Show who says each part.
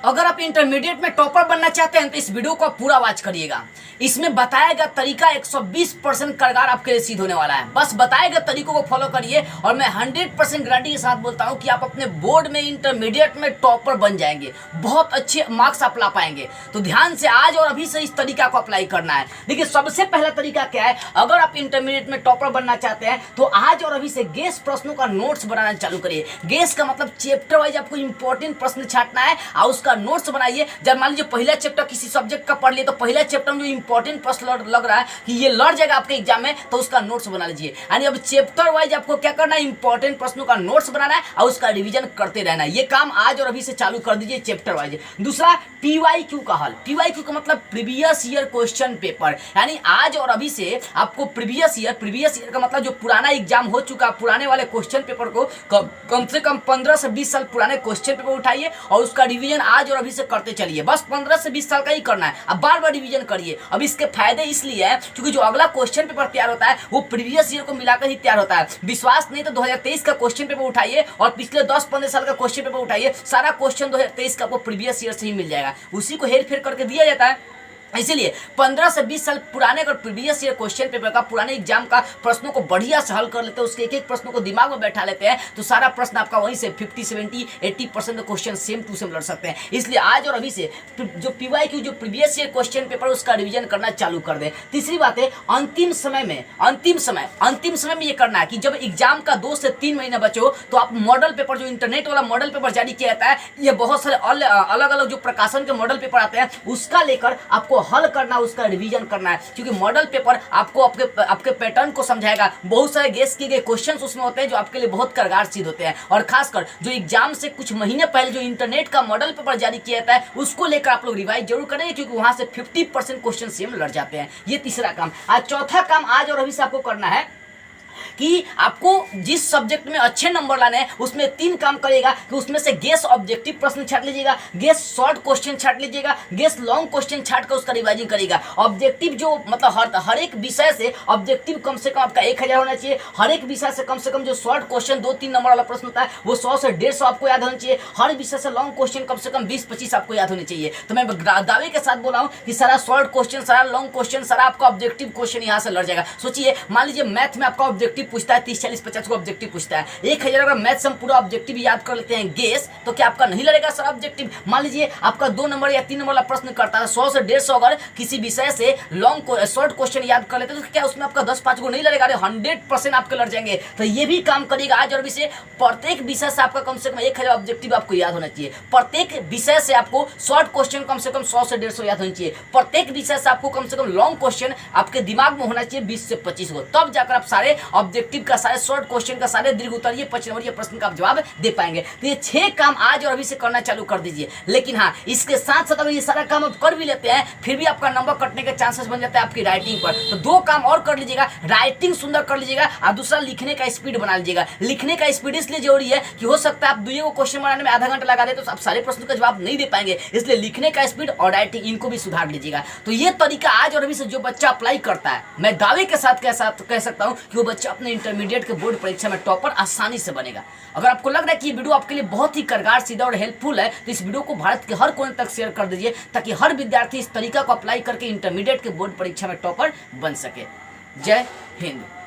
Speaker 1: अगर आप इंटरमीडिएट में टॉपर बनना चाहते हैं तो इस वीडियो को पूरा वॉच करिएगा। इसमें बताया गया तरीका 120% कारगर आपके लिए सिद्ध होने वाला है। बस बताए गए तरीकों को फॉलो करिए और मैं 100% गारंटी के साथ बोलता हूं कि आप अपने बोर्ड में इंटरमीडिएट में टॉपर बन जाएंगे, बहुत अच्छे मार्क्स आप ला पाएंगे। तो ध्यान से आज और अभी से इस तरीका को अप्लाई करना है। देखिए, सबसे पहला तरीका क्या है, अगर आप इंटरमीडिएट में टॉपर बनना चाहते हैं तो आज और अभी से गेस प्रश्नों का नोट्स बनाना चालू करिए। गेस का मतलब चैप्टर वाइज आपको इंपॉर्टेंट प्रश्न छांटना है और उसका नोट्स बनाइए। जब मान लीजिए पहला चैप्टर किसी सब्जेक्ट का पढ़ लिए तो पहला चैप्टर में जो इंपॉर्टेंट प्रश्न लग रहा है कि ये लड़ जाएगा आपके एग्जाम में, तो उसका नोट्स बना लीजिए। यानी अब चैप्टर वाइज आपको क्या करना है, इंपॉर्टेंट प्रश्नों का नोट्स बनाना है और उसका रिवीजन करते रहना है। ये काम आज और अभी से चालू कर दीजिए चैप्टर वाइज। दूसरा, पीवाईक्यू का हल। पीवाईक्यू का मतलब प्रीवियस ईयर क्वेश्चन पेपर। यानी आज और अभी से आपको प्रीवियस ईयर का मतलब जो पुराना एग्जाम हो चुका, पुराने वाले क्वेश्चन पेपर को कम से कम 15 से 20 साल पुराने क्वेश्चन पेपर उठाइए और उसका रिवीजन आज और अभी से करते चलिए। बस 15 से 20 साल का ही करना है, अब बार बार रिवीजन करिए। अब इसके फायदे इसलिए है क्योंकि जो अगला क्वेश्चन पेपर तैयार होता है वो प्रीवियस ईयर को मिलाकर ही तैयार होता है। विश्वास नहीं तो 2023 का क्वेश्चन पेपर उठाइए और पिछले 10-15 साल का क्वेश्चन पेपर उठाइए, सारा क्वेश्चन 2023 का आपको प्रीवियस ईयर से ही मिल जाएगा। उसी को हेर फेर करके दिया जाता है। इसीलिए 15 से 20 साल पुराने अगर प्रीवियस ईयर क्वेश्चन पेपर का, पुराने एग्जाम का प्रश्नों को बढ़िया से हल कर लेते हैं, उसके एक एक प्रश्नों को दिमाग में बैठा लेते हैं, तो सारा प्रश्न आपका वहीं से 50, 70, 80% क्वेश्चन सेम टू सेम लड़ सकते हैं। इसलिए आज और अभी से जो पीवाईक्यू जो प्रीवियस ईयर क्वेश्चन पेपर उसका रिवीजन करना चालू कर दें। तीसरी बात है, अंतिम समय में ये करना है कि जब एग्जाम का 2 से 3 महीने बचे हो तो आप मॉडल पेपर, जो इंटरनेट वाला मॉडल पेपर जारी किया जाता है, ये बहुत सारे अलग अलग जो प्रकाशन के मॉडल पेपर आते हैं उसका लेकर आपको हल करना, उसका रिवीजन करना है। क्योंकि मॉडल पेपर आपको आपके पैटर्न को समझाएगा। बहुत सारे गेस किए गए क्वेश्चंस उसमें होते हैं जो आपके लिए बहुत कारगर सिद्ध होते हैं। और खासकर जो एग्जाम से कुछ महीने पहले जो इंटरनेट का मॉडल पेपर जारी किया जाता है उसको लेकर आप लोग रिवाइज जरूर करेंगे, क्योंकि वहां से 50% क्वेश्चन सेम लड़ जाते हैं। ये तीसरा काम। आज चौथा काम आज और अभी से आपको करना है कि आपको जिस सब्जेक्ट में अच्छे नंबर लाने हैं उसमें 3 काम करेगा कि उसमें से गेस ऑब्जेक्टिव प्रश्न छाट लीजिएगा, गेस शॉर्ट क्वेश्चन छाट लीजिएगा, गेस लॉन्ग क्वेश्चन छाट कर उसका रिवाइजिंग करेगा। ऑब्जेक्टिव जो मतलब हर एक विषय से ऑब्जेक्टिव कम से कम आपका 1000 होना चाहिए। हर एक विषय से कम जो शॉर्ट क्वेश्चन 2-3 नंबर वाला प्रश्न होता है वो 100 से 150 आपको याद होना चाहिए। हर विषय से लॉन्ग क्वेश्चन कम से कम 20-25 आपको याद होने चाहिए। तो मैं दावे के साथ बोल रहा हूँ कि सारा शॉर्ट क्वेश्चन, सारा लॉन्ग क्वेश्चन, सारा आपका ऑब्जेक्टिव क्वेश्चन यहाँ से लड़ जाएगा। सोचिए, मान लीजिए मैथ में आपका ऑब्जेक्टिव पूछता है 30-40-50 को ऑब्जेक्टिव पूछता है। 1000 अगर मैथ से हम पूरा ऑब्जेक्टिव याद कर लेते हैं गेस, तो क्या आपका नहीं लड़ेगा सर ऑब्जेक्टिव? मान लीजिए आपका 2 नंबर या 3 नंबर वाला प्रश्न करता है, 100 से 150 अगर किसी विषय से शॉर्ट क्वेश्चन याद कर लेते हैं तो क्या उसमें आपका 10-5 को नहीं लड़ेगा? अरे 100% आपके लड़ जाएंगे। तो ये भी काम करिएगा आज और अभी से। प्रत्येक विषय से आपका कम से कम 1000 ऑब्जेक्टिव आपको याद होना चाहिए। प्रत्येक विषय से आपको शॉर्ट क्वेश्चन कम से कम 100 से 150 याद होना चाहिए। प्रत्येक विषय से आपको कम से कम लॉन्ग क्वेश्चन आपके दिमाग में होना चाहिए 20 से 25 को। तब जाकर आप सारे ऑब्जेक्टिव का, सारे शॉर्ट क्वेश्चन का, सारे दीर्घ उत्तरीय 25 नंबर प्रश्न का आप जवाब दे पाएंगे। तो ये 6 काम आज और अभी से करना चालू कर दीजिए। लेकिन हाँ, इसके साथ साथ अगर ये सारा काम आप कर भी लेते हैं फिर भी आपका नंबर कटने के चांसेस बन जाते हैं आपकी राइटिंग पर। तो 2 काम और कर लीजिएगा, राइटिंग सुंदर कर लीजिएगा और दूसरा लिखने का स्पीड बना लीजिएगा। लिखने का स्पीड इसलिए जरूरी है कि हो सकता है आप 2 क्वेश्चन बनाने में आधा घंटा लगा दे तो आप सारे प्रश्नों का जवाब नहीं दे पाएंगे। इसलिए लिखने का स्पीड और राइटिंग इनको भी सुधार लीजिएगा। तो ये तरीका आज और अभी से जो बच्चा अप्लाई करता है, मैं दावे के साथ कह सकता हूं कि वो बच्चा अपने इंटरमीडिएट के बोर्ड परीक्षा में टॉपर आसानी से बनेगा। अगर आपको लग रहा है कि ये वीडियो आपके लिए बहुत ही कारगर, सीधा और हेल्पफुल है तो इस वीडियो को भारत के हर कोने तक शेयर कर दीजिए ताकि हर विद्यार्थी इस तरीका को अप्लाई करके इंटरमीडिएट के बोर्ड परीक्षा में टॉपर बन सके। जय हिंद।